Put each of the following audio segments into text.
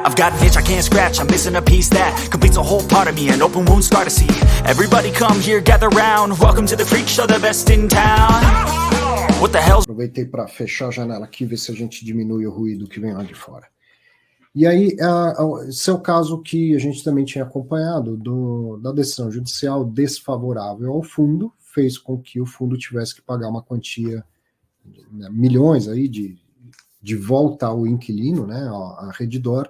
I've got an itch I can't scratch, I'm missing a piece that completes a whole part of me, an open wound scar to see. Everybody come here, gather round, welcome to the freak show, the best in town. What the hell's... Aproveitei para fechar a janela aqui, ver se a gente diminui o ruído que vem lá de fora. E aí, esse é o caso que a gente também tinha acompanhado da decisão judicial desfavorável ao fundo, fez com que o fundo tivesse que pagar uma quantia, né, milhões aí de volta ao inquilino, né, a Redditor,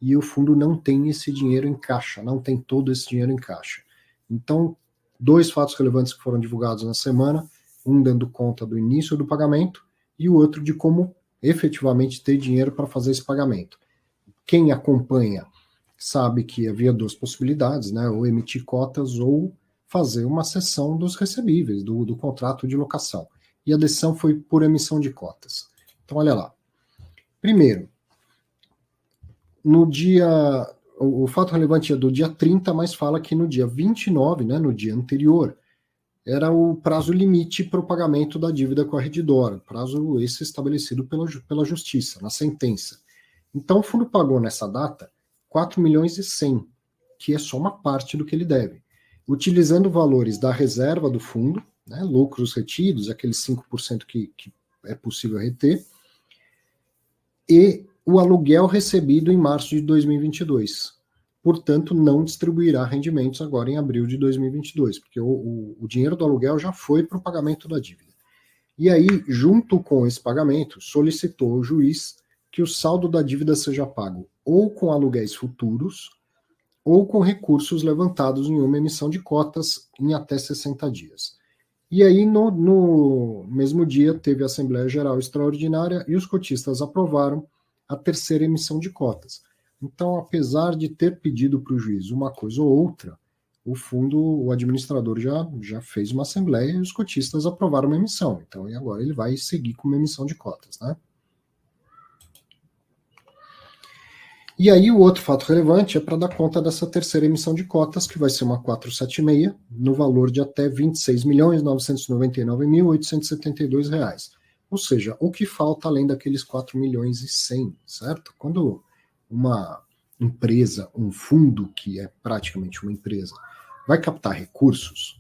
e o fundo não tem esse dinheiro em caixa, não tem todo esse dinheiro em caixa. Então, 2 fatos relevantes que foram divulgados na semana, um dando conta do início do pagamento e o outro de como efetivamente ter dinheiro para fazer esse pagamento. Quem acompanha sabe que havia 2 possibilidades, né, ou emitir cotas ou fazer uma cessão dos recebíveis, do contrato de locação. E a decisão foi por emissão de cotas. Então, olha lá. Primeiro, no dia... O fato relevante é do dia 30, mas fala que no dia 29, né, no dia anterior, era o prazo limite para o pagamento da dívida com a Redditor, prazo esse estabelecido pela Justiça, na sentença. Então, o fundo pagou nessa data 4 milhões e 100, que é só uma parte do que ele deve, utilizando valores da reserva do fundo, né, lucros retidos, aqueles 5% que é possível reter, e o aluguel recebido em março de 2022. Portanto, não distribuirá rendimentos agora em abril de 2022, porque o dinheiro do aluguel já foi para o pagamento da dívida. E aí, junto com esse pagamento, solicitou o juiz que o saldo da dívida seja pago ou com aluguéis futuros ou com recursos levantados em uma emissão de cotas em até 60 dias. E aí, no mesmo dia, teve a Assembleia Geral Extraordinária e os cotistas aprovaram a terceira emissão de cotas. Então, apesar de ter pedido para o juiz uma coisa ou outra, o fundo, o administrador já fez uma assembleia e os cotistas aprovaram uma emissão. Então, e agora ele vai seguir com uma emissão de cotas, né? E aí o outro fato relevante é para dar conta dessa terceira emissão de cotas, que vai ser uma 476, no valor de até R$ 26.999.872. Ou seja, o que falta além daqueles 4 milhões e 100, certo? Quando uma empresa, um fundo, que é praticamente uma empresa, vai captar recursos,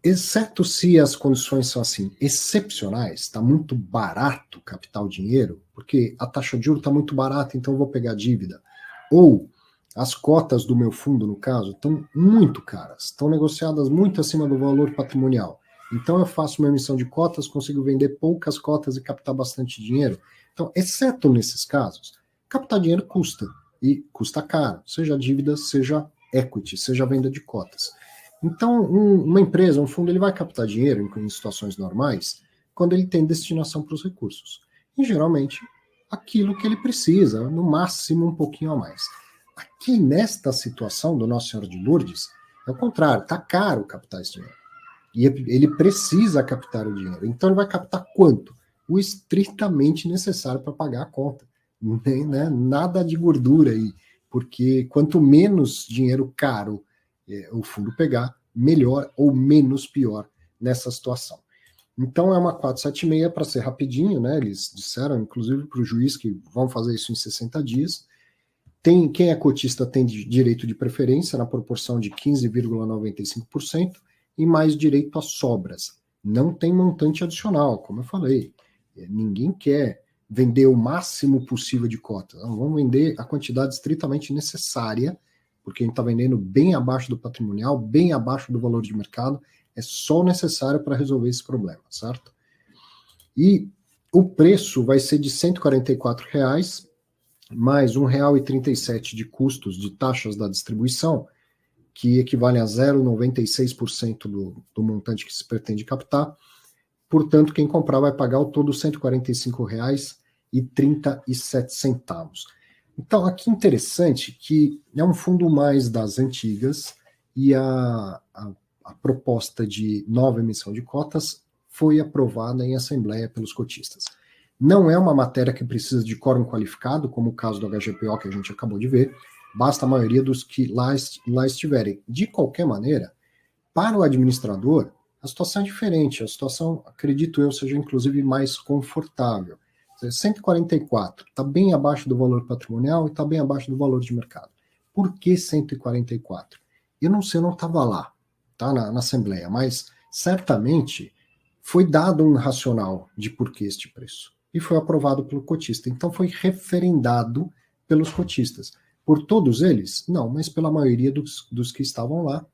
exceto se as condições são assim excepcionais, está muito barato captar o dinheiro, porque a taxa de juros está muito barata, então eu vou pegar dívida. Ou as cotas do meu fundo, no caso, estão muito caras, estão negociadas muito acima do valor patrimonial. Então eu faço uma emissão de cotas, consigo vender poucas cotas e captar bastante dinheiro. Então, exceto nesses casos, captar dinheiro custa, e custa caro, seja dívida, seja equity, seja venda de cotas. Então, uma empresa, um fundo, ele vai captar dinheiro em situações normais quando ele tem destinação para os recursos. E, geralmente, aquilo que ele precisa, no máximo um pouquinho a mais. Aqui, nesta situação do Nosso Senhor de Lourdes, é o contrário, está caro captar esse dinheiro. E ele precisa captar o dinheiro. Então, ele vai captar quanto? O estritamente necessário para pagar a conta. Não tem, né, nada de gordura aí, porque quanto menos dinheiro caro o fundo pegar, melhor ou menos pior nessa situação. Então é uma 476 para ser rapidinho, né? Eles disseram, inclusive, para o juiz que vão fazer isso em 60 dias. Quem é cotista tem direito de preferência na proporção de 15,95% e mais direito a sobras. Não tem montante adicional, como eu falei. Ninguém quer vender o máximo possível de cotas. Não, vamos vender a quantidade estritamente necessária, porque a gente está vendendo bem abaixo do patrimonial, bem abaixo do valor de mercado, é só o necessário para resolver esse problema, certo? E o preço vai ser de R$ 144,00, mais R$ 1,37 de custos de taxas da distribuição, que equivalem a 0,96% do montante que se pretende captar. Portanto, quem comprar vai pagar ao todo R$ 145,37. Então, aqui interessante que é um fundo mais das antigas e a proposta de nova emissão de cotas foi aprovada em assembleia pelos cotistas. Não é uma matéria que precisa de quórum qualificado, como o caso do HGPO que a gente acabou de ver, basta a maioria dos que lá estiverem. De qualquer maneira, para o administrador, a situação é diferente, a situação, acredito eu, seja inclusive mais confortável. 144 está bem abaixo do valor patrimonial e está bem abaixo do valor de mercado. Por que 144? Eu não sei, eu não estava lá, tá, na Assembleia, mas certamente foi dado um racional de por que este preço. E foi aprovado pelo cotista. Então foi referendado pelos cotistas. Por todos eles? Não, mas pela maioria dos que estavam lá,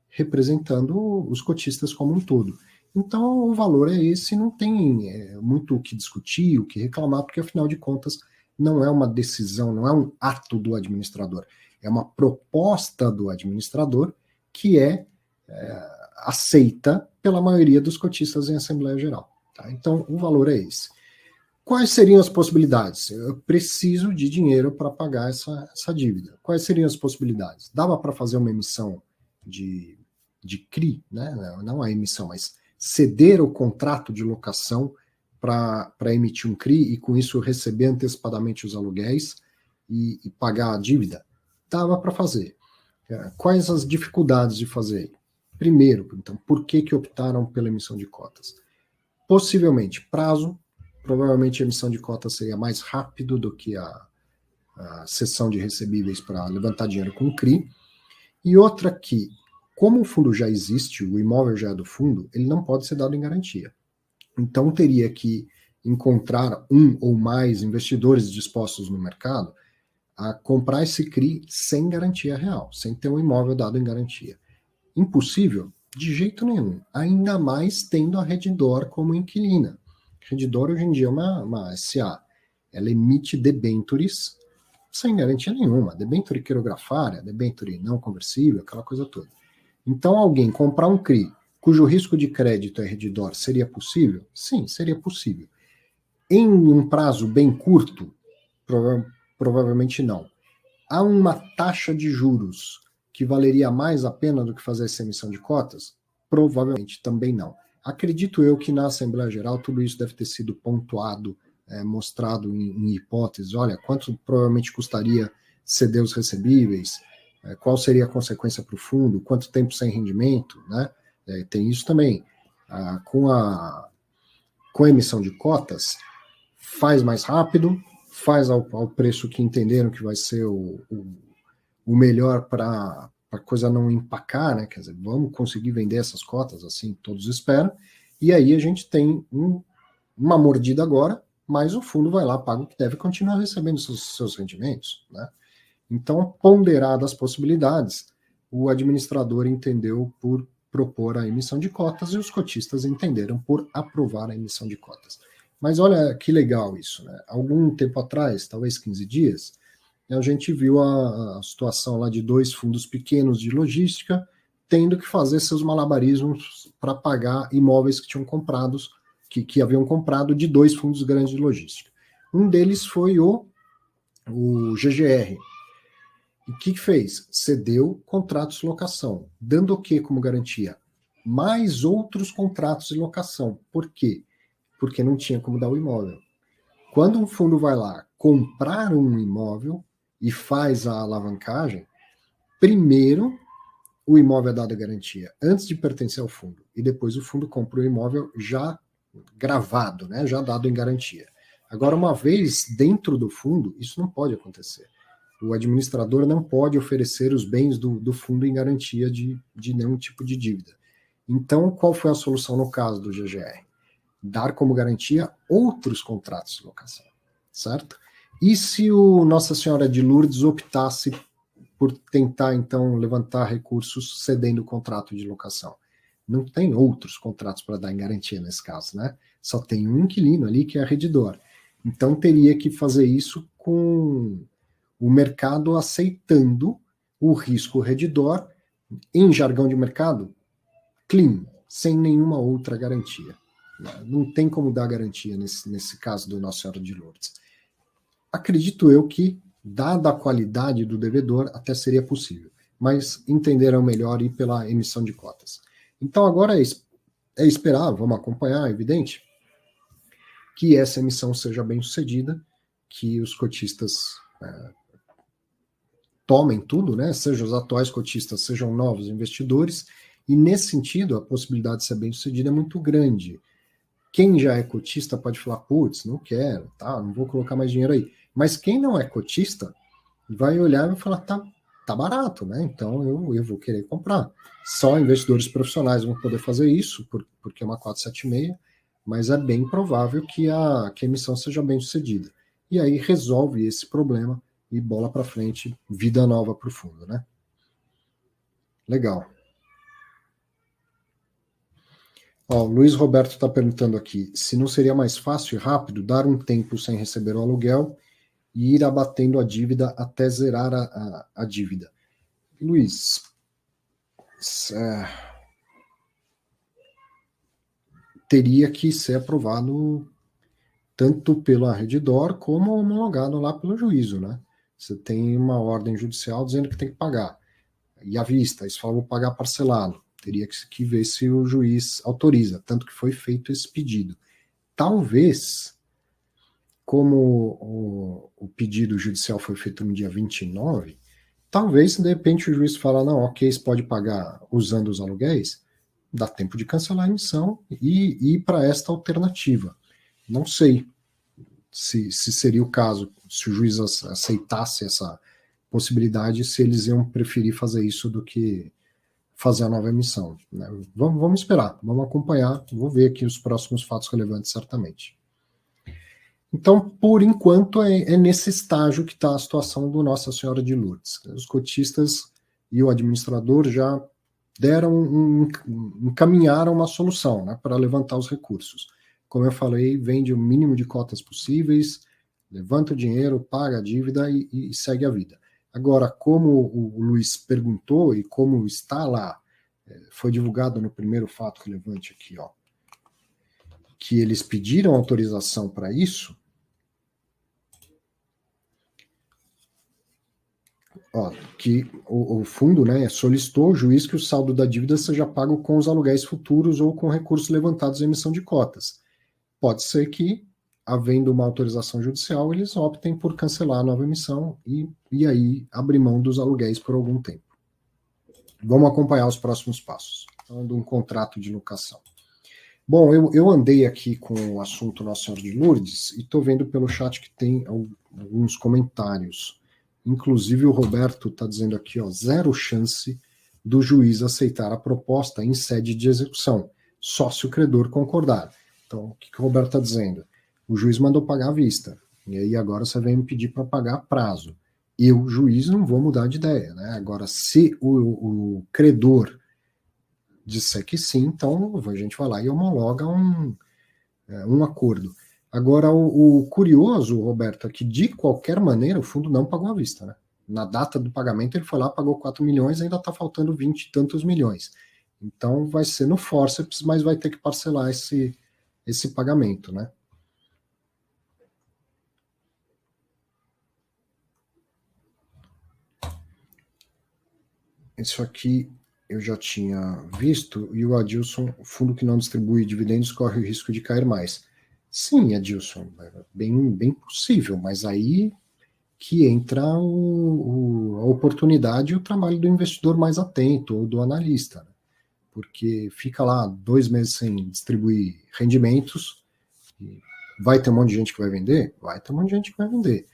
representando os cotistas como um todo. Então o valor é esse, não tem muito o que discutir, o que reclamar, porque afinal de contas não é uma decisão, não é um ato do administrador, é uma proposta do administrador que é aceita pela maioria dos cotistas em Assembleia Geral. Tá? Então o valor é esse. Quais seriam as possibilidades? Eu preciso de dinheiro para pagar essa dívida. Quais seriam as possibilidades? Dava para fazer uma emissão de CRI, né? Não a emissão, mas ceder o contrato de locação para emitir um CRI e com isso receber antecipadamente os aluguéis e pagar a dívida? Dava para fazer. Quais as dificuldades de fazer? Primeiro, então, por que optaram pela emissão de cotas? Possivelmente prazo, provavelmente a emissão de cotas seria mais rápido do que a cessão de recebíveis para levantar dinheiro com o CRI. E outra que, como o fundo já existe, o imóvel já é do fundo, ele não pode ser dado em garantia. Então teria que encontrar um ou mais investidores dispostos no mercado a comprar esse CRI sem garantia real, sem ter um imóvel dado em garantia. Impossível? De jeito nenhum. Ainda mais tendo a Redditor como inquilina. A Redditor hoje em dia é uma SA. Ela emite debentures sem garantia nenhuma. Debenture quirografária, debenture não conversível, aquela coisa toda. Então alguém comprar um CRI cujo risco de crédito é Redditor seria possível? Sim, seria possível. Em um prazo bem curto, provavelmente não. Há uma taxa de juros que valeria mais a pena do que fazer essa emissão de cotas? Provavelmente também não. Acredito eu que na Assembleia Geral tudo isso deve ter sido pontuado, mostrado em hipóteses. Olha, quanto provavelmente custaria ceder os recebíveis, qual seria a consequência para o fundo, quanto tempo sem rendimento, né? Tem isso também. Com a emissão de cotas, faz mais rápido, faz ao preço que entenderam que vai ser o melhor para a coisa não empacar, né? Quer dizer, vamos conseguir vender essas cotas, assim todos esperam, e aí a gente tem uma mordida agora, mas o fundo vai lá, paga o que deve, continuar recebendo seus rendimentos, né? Então, ponderadas as possibilidades, o administrador entendeu por propor a emissão de cotas e os cotistas entenderam por aprovar a emissão de cotas. Mas olha que legal isso, né? Algum tempo atrás, talvez 15 dias, a gente viu a situação lá de 2 fundos pequenos de logística tendo que fazer seus malabarismos para pagar imóveis que tinham comprados, que haviam comprado de 2 fundos grandes de logística. Um deles foi o GGR. E o que fez? Cedeu contratos de locação, dando o que como garantia? Mais outros contratos de locação. Por quê? Porque não tinha como dar o imóvel. Quando um fundo vai lá comprar um imóvel e faz a alavancagem, primeiro o imóvel é dado a garantia antes de pertencer ao fundo, e depois o fundo compra o imóvel já gravado, né, já dado em garantia. Agora, uma vez dentro do fundo, isso não pode acontecer. O administrador não pode oferecer os bens do fundo em garantia de nenhum tipo de dívida. Então, qual foi a solução no caso do GGR? Dar como garantia outros contratos de locação, certo? E se o Nossa Senhora de Lourdes optasse por tentar, então, levantar recursos cedendo o contrato de locação? Não tem outros contratos para dar em garantia nesse caso, né? Só tem um inquilino ali, que é a Redditor. Então, teria que fazer isso com o mercado aceitando o risco Redditor, em jargão de mercado, clean, sem nenhuma outra garantia. Não tem como dar garantia nesse caso do Nossa Senhora de Lourdes. Acredito eu que, dada a qualidade do devedor, até seria possível, mas entenderam melhor ir pela emissão de cotas. Então agora é esperar, vamos acompanhar, é evidente, que essa emissão seja bem sucedida, que os cotistas tomem tudo, né? Sejam os atuais cotistas, sejam novos investidores, e nesse sentido a possibilidade de ser bem sucedida é muito grande. Quem já é cotista pode falar, putz, não quero, tá, não vou colocar mais dinheiro aí. Mas quem não é cotista vai olhar e vai falar, tá barato, né? Então eu vou querer comprar. Só investidores profissionais vão poder fazer isso, porque é uma 476, mas é bem provável que a emissão seja bem sucedida. E aí resolve esse problema e bola para frente, vida nova para o fundo, né? Legal. Ó, o Luiz Roberto está perguntando aqui, se não seria mais fácil e rápido dar um tempo sem receber o aluguel e ir abatendo a dívida até zerar a dívida. Luiz, teria que ser aprovado tanto pela Redditor como homologado lá pelo juízo, né? Você tem uma ordem judicial dizendo que tem que pagar. E à vista, isso fala, vou pagar parcelado. Teria que ver se o juiz autoriza, tanto que foi feito esse pedido. Talvez, como o pedido judicial foi feito no dia 29, talvez, de repente, o juiz fala, não, ok, você pode pagar usando os aluguéis, dá tempo de cancelar a emissão e ir para esta alternativa. Não sei se seria o caso, se o juiz aceitasse essa possibilidade, se eles iam preferir fazer isso do que fazer a nova emissão. Né? Vamos esperar, vamos acompanhar, vou ver aqui os próximos fatos relevantes, certamente. Então, por enquanto, é nesse estágio que está a situação do Nossa Senhora de Lourdes. Os cotistas e o administrador já encaminharam uma solução, né, para levantar os recursos. Como eu falei, vende o mínimo de cotas possíveis, levanta o dinheiro, paga a dívida e segue a vida. Agora, como o Luiz perguntou e como está lá, foi divulgado no primeiro fato relevante aqui, ó, que eles pediram autorização para isso, ó, que o fundo, né, solicitou ao juiz que o saldo da dívida seja pago com os aluguéis futuros ou com recursos levantados em emissão de cotas. Pode ser que, havendo uma autorização judicial, eles optem por cancelar a nova emissão e aí abrir mão dos aluguéis por algum tempo. Vamos acompanhar os próximos passos. Então, de um contrato de locação. Bom, eu andei aqui com o assunto Nossa Senhora de Lourdes e estou vendo pelo chat que tem alguns comentários. Inclusive o Roberto está dizendo aqui, ó, 0 chance do juiz aceitar a proposta em sede de execução, só se o credor concordar. Então, o que o Roberto está dizendo? O juiz mandou pagar à vista, e aí agora você vem me pedir para pagar a prazo. Eu, juiz, não vou mudar de ideia, né? Agora, se o credor disser que sim, então a gente vai lá e homologa um acordo. Agora, o curioso, Roberto, é que de qualquer maneira o fundo não pagou à vista, né? Na data do pagamento ele foi lá, pagou 4 milhões, ainda está faltando 20 e tantos milhões. Então vai ser no forceps, mas vai ter que parcelar esse pagamento, né? Isso aqui eu já tinha visto, e o Adilson, o fundo que não distribui dividendos corre o risco de cair mais. Sim, Adilson, é bem possível, mas aí que entra a oportunidade e o trabalho do investidor mais atento, ou do analista, né? Porque fica lá 2 meses sem distribuir rendimentos, vai ter um monte de gente que vai vender? Vai ter um monte de gente que vai vender.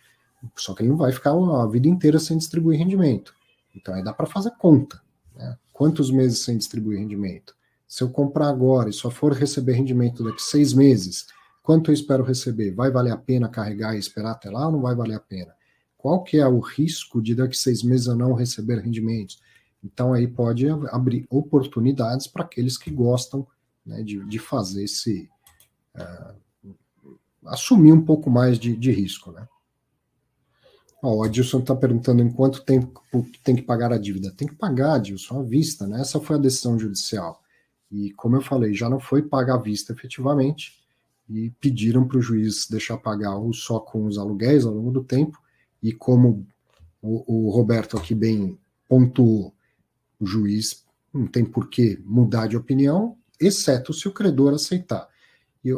Só que ele não vai ficar a vida inteira sem distribuir rendimento. Então aí dá para fazer conta, né? Quantos meses sem distribuir rendimento? Se eu comprar agora e só for receber rendimento daqui 6 meses, quanto eu espero receber? Vai valer a pena carregar e esperar até lá ou não vai valer a pena? Qual que é o risco de daqui 6 meses eu não receber rendimentos? Então aí pode abrir oportunidades para aqueles que gostam, né, de fazer assumir um pouco mais de risco, né? O Adilson está perguntando em quanto tempo tem que pagar a dívida. Tem que pagar, Adilson, à vista, né? Essa foi a decisão judicial. E, como eu falei, já não foi paga à vista efetivamente, e pediram para o juiz deixar pagar ou só com os aluguéis ao longo do tempo, e como o Roberto aqui bem pontuou, o juiz não tem por que mudar de opinião, exceto se o credor aceitar.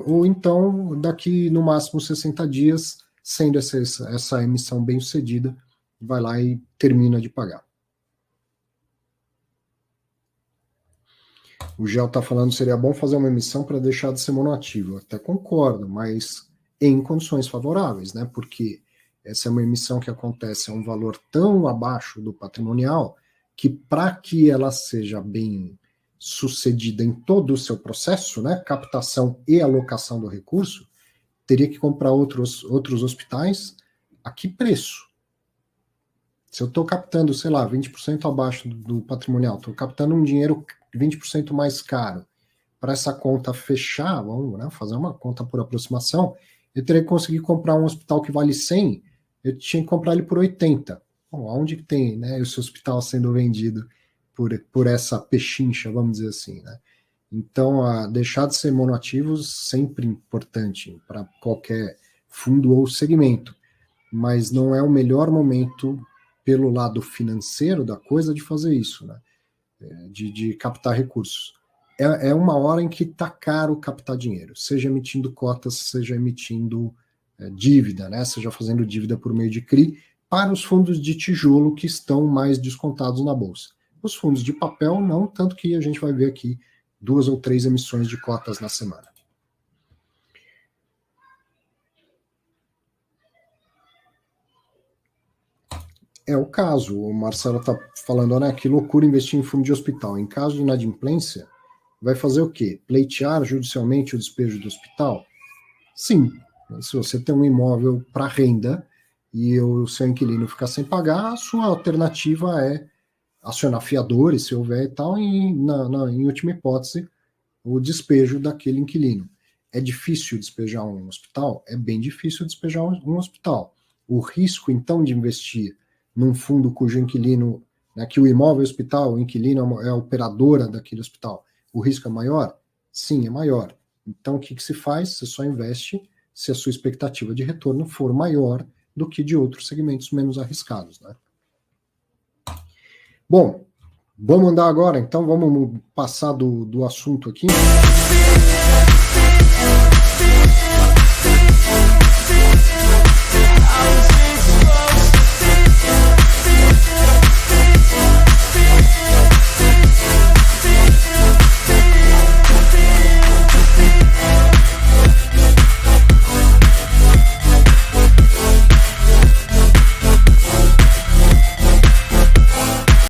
Ou então, daqui no máximo 60 dias, sendo essa emissão bem sucedida, vai lá e termina de pagar. O Gel está falando que seria bom fazer uma emissão para deixar de ser monoativo. Eu até concordo, mas em condições favoráveis, né? Porque essa é uma emissão que acontece a um valor tão abaixo do patrimonial que, para que ela seja bem sucedida em todo o seu processo, né, captação e alocação do recurso, teria que comprar outros hospitais a que preço? Se eu estou captando, sei lá, 20% abaixo do patrimonial, estou captando um dinheiro 20% mais caro, para essa conta fechar, vamos, né, fazer uma conta por aproximação, eu teria que conseguir comprar um hospital que vale 100, eu tinha que comprar ele por 80. Bom, onde que tem, né, esse hospital sendo vendido por essa pechincha, vamos dizer assim, né? Então, deixar de ser monoativos sempre importante para qualquer fundo ou segmento, mas não é o melhor momento pelo lado financeiro da coisa de fazer isso, né? De captar recursos. É uma hora em que está caro captar dinheiro, seja emitindo cotas, seja emitindo dívida, né? Seja fazendo dívida por meio de CRI, para os fundos de tijolo que estão mais descontados na bolsa. Os fundos de papel não, tanto que a gente vai ver aqui 2 ou 3 emissões de cotas na semana. É o caso, o Marcelo está falando, né, que loucura investir em fundo de hospital. Em caso de inadimplência, vai fazer o quê? Pleitear judicialmente o despejo do hospital? Sim. Se você tem um imóvel para renda e o seu inquilino ficar sem pagar, a sua alternativa é acionar fiadores, se houver e tal, e em última hipótese, o despejo daquele inquilino. É difícil despejar um hospital? É bem difícil despejar um hospital. O risco, então, de investir num fundo cujo inquilino, né, que o imóvel é hospital, o inquilino é a operadora daquele hospital, o risco é maior? Sim, é maior. Então, o que se faz? Você só investe se a sua expectativa de retorno for maior do que de outros segmentos menos arriscados, né? Bom, vamos andar agora, então vamos passar do assunto aqui.